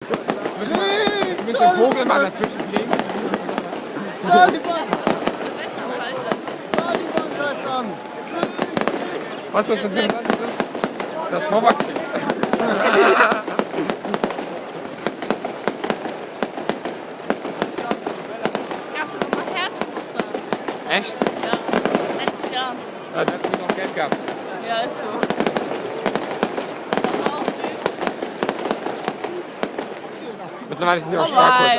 Wir müssen den Vogel mal dazwischen fliegen. Taliban! Taliban greift an! Was das Interessante ist? Das Vorwärtsschild. Echt? Ja, letztes Jahr. Ja, da hätten wir noch Geld gehabt. Ja, ist so. Das war auch süß. Mittlerweile sind die auch Sparkurs.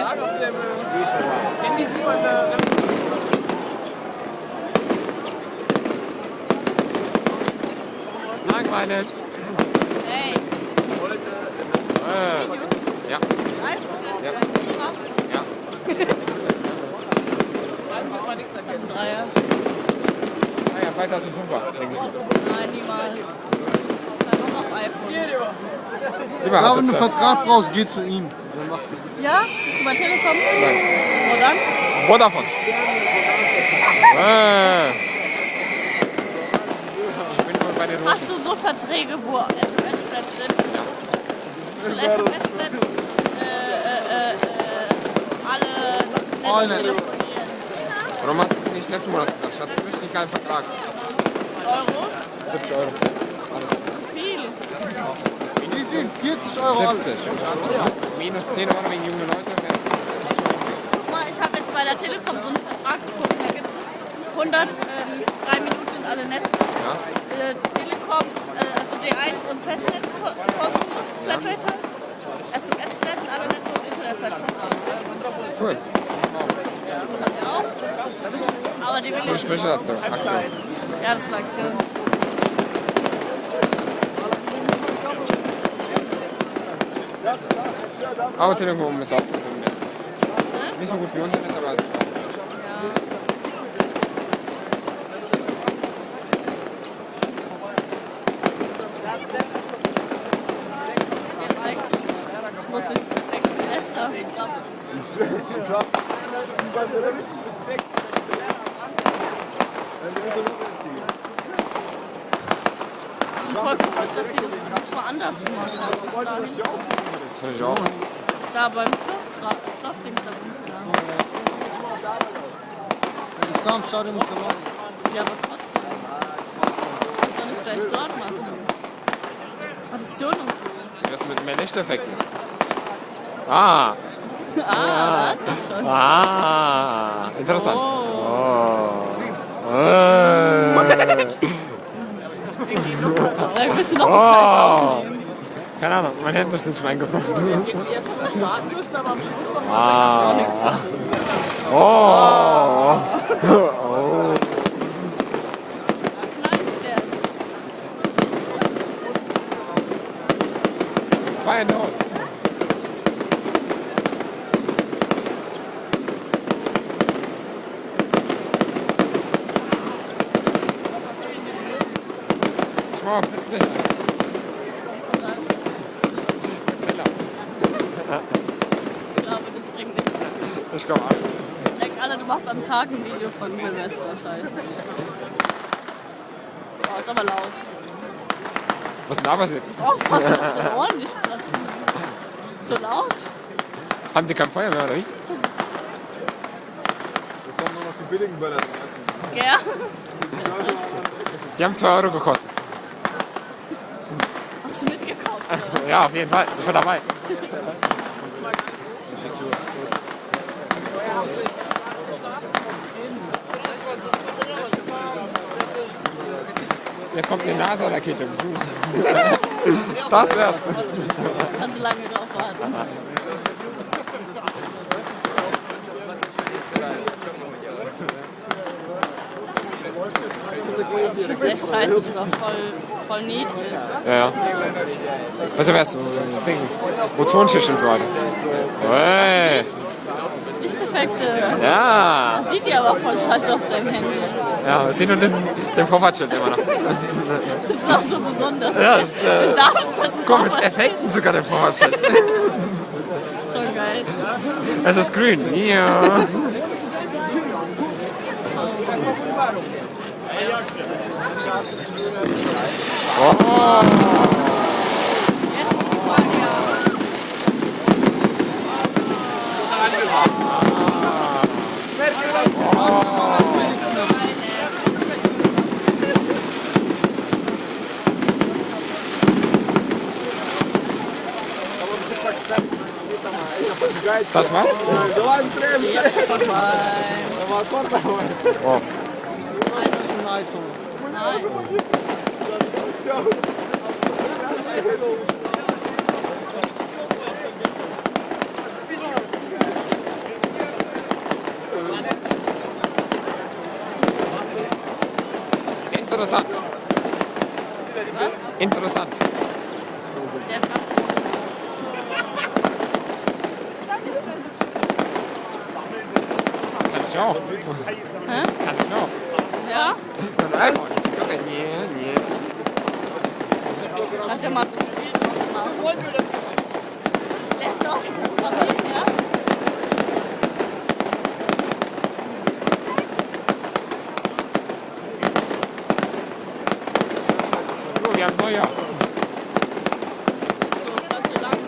Langweilig. Hey. Ja. Ja. Ja. Dreier. Naja, weiter als ein Fünfer, denke ich. Nein, niemals. Dann noch auf iPhone. Lieber Ja, wenn du einen Bitte. Vertrag brauchst, geh zu ihm. Ja? Bist du bei Telekom? Nein. Wo dann? Vodafone. Ich bin nur bei den Hast Roten. du so Verträge, wo SMS-Flat sind? So SMS-Flat, alle Netze telefonieren. Warum hast du nicht letzten Monat gesagt? Ich hatte einen richtig geilen Vertrag. Euro? 70 Euro. Viel. Wie viel? 40 Euro alles. 70. Minus 10 Euro wegen junge Leute. Guck mal, ich habe jetzt bei der Telekom so einen Vertrag gefunden. Da gibt es 103 Minuten in alle Netze. Ja. Telekom, also D1 und Festnetz kostenlos, Flatrate halt. SMS-Flat und alle Netze und Internet-Flat. Cool. Habt ihr auch? Aber die will So ich spreche dazu. Aktion. Ja, das ist eine Aktion. Aber Telekom ist auch gut im Netz. Nicht so gut wie unser Netz, aber Ich muss nicht perfektes Netz haben. Ich finde es voll komisch, dass sie das mal anders gemacht haben. bis dahin. das finde ich auch. Da beim Schlossdings da bumst da. Das Darmstadion ist aber Ja, aber trotzdem. Das soll ich gleich dort machen. Tradition und so. Das mit mehr Lichteffekten. Ah. Ah, das ist schon. Ah. Interessant. Oh. Da bist du noch Oh. Keine Ahnung, mein Hemd ist nicht eingefallen. Ah. Oh. Oh. Find out. Ich mach mal plötzlich. Ich glaube, das bringt nichts. Ich glaube auch. Denken alle, du machst am Tag ein Video von Silvester, scheiße. Oh, ist aber laut. Was ist denn da passiert? Muss aufpassen, dass die Ohren nicht platzen. Ist so laut? Haben die kein Feuer mehr, oder wie? Jetzt kommen nur noch die billigen Böller. Ja? Die haben 2 Euro gekostet. Hast du mitgekauft? Oder? Ja, auf jeden Fall. Ich war dabei. Jetzt kommt eine NASA-Rakete. Das wär's. Kannst du lange drauf warten. Das ist schon echt scheiße, das ist auch voll niedrig. Ja, ja. Also wär's so ein Ding. Ozonschicht und so weiter. Hey. Lichteffekte. Ja. Man sieht die aber voll scheiße auf deinem Handy. Ja, wir sehen nur den Vorfahrtsschild immer noch. Das ist auch so besonders. Ja, das ist, Da steht ein komm, mit Vorwärts. Effekten sogar den Vorfahrtsschild. Schon geil. Es ist grün. Ja. Oh. Jetzt guck mal, ja. Das was? Oh. Nein, das ist ein Eishockey. Nein. Interessant. Was? Interessant. Der ist ab. Kann ich auch. Hä? Kann ich auch. Ja? Ein iPhone. Nee. Kannst ja mal so ein Spiel draus machen. Lässt aus dem Programmieren, ja? So, wir haben Neujahr. So, ist ganz so lang.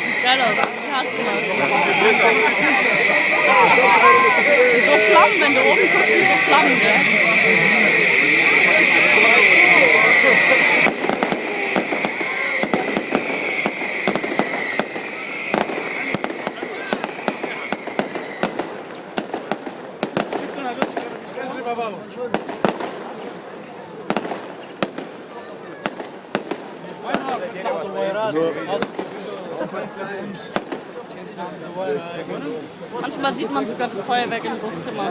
Sieht geil aus. Wie hat's denn so Flammen, wenn du oben guckst, sind so Flammen, gell? Manchmal sieht man sogar das Feuerwerk im Buszimmer.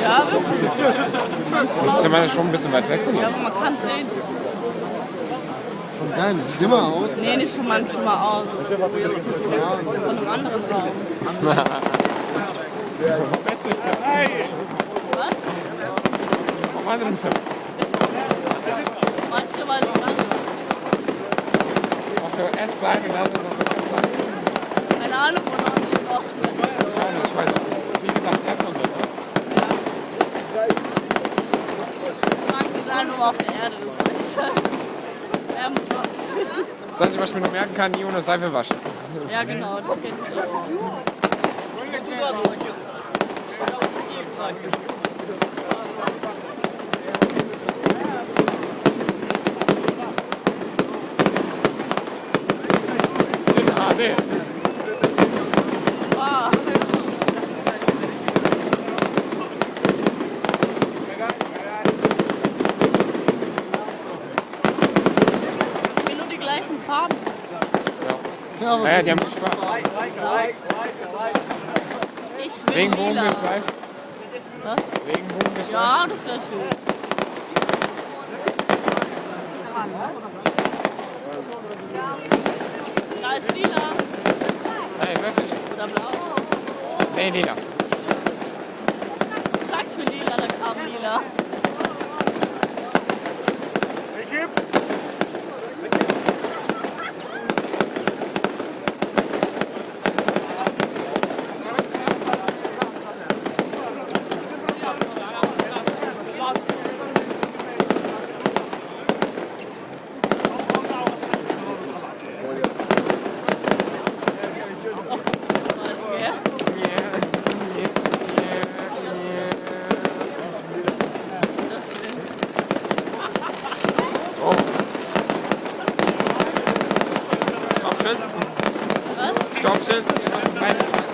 Ja, Das Zimmer ist schon ein bisschen weit weg von ja, hier. aber man kann es sehen. Von deinem Zimmer aus? Nee, nicht von meinem Zimmer aus. Von einem anderen Raum. Vom westlichen Zimmer. Was? Vom anderen Zimmer. Mein Zimmer ist anders. Auf der S-Seite, da ist auf der S-Seite. Keine Ahnung, wo noch ein Südosten ist. Ich auch nicht, ich weiß auch nicht. Wie gesagt, Erdkunde, ne? Frank ist einfach auf der Erde, das weiß ich. Er muss auch nicht wissen. Das Einzige, was ich mir noch merken kann, nie ohne Seife waschen. Ja, genau, das kenn ich auch. In AD. Wow. Haben wir nur die gleichen Farben? Ja, aber Ja, die haben Spaß. Ich will Regenbogen lila. gestreift. Was? Regenbogen gestreift. Ja, das wäre schön. Da ist lila. Hey, wirklich? Oder blau. Nee, lila. Sag ich will lila, dann kam lila. Gell? Das stimmt. Oh. Stoppschild. Was? Stoppschild. Nein.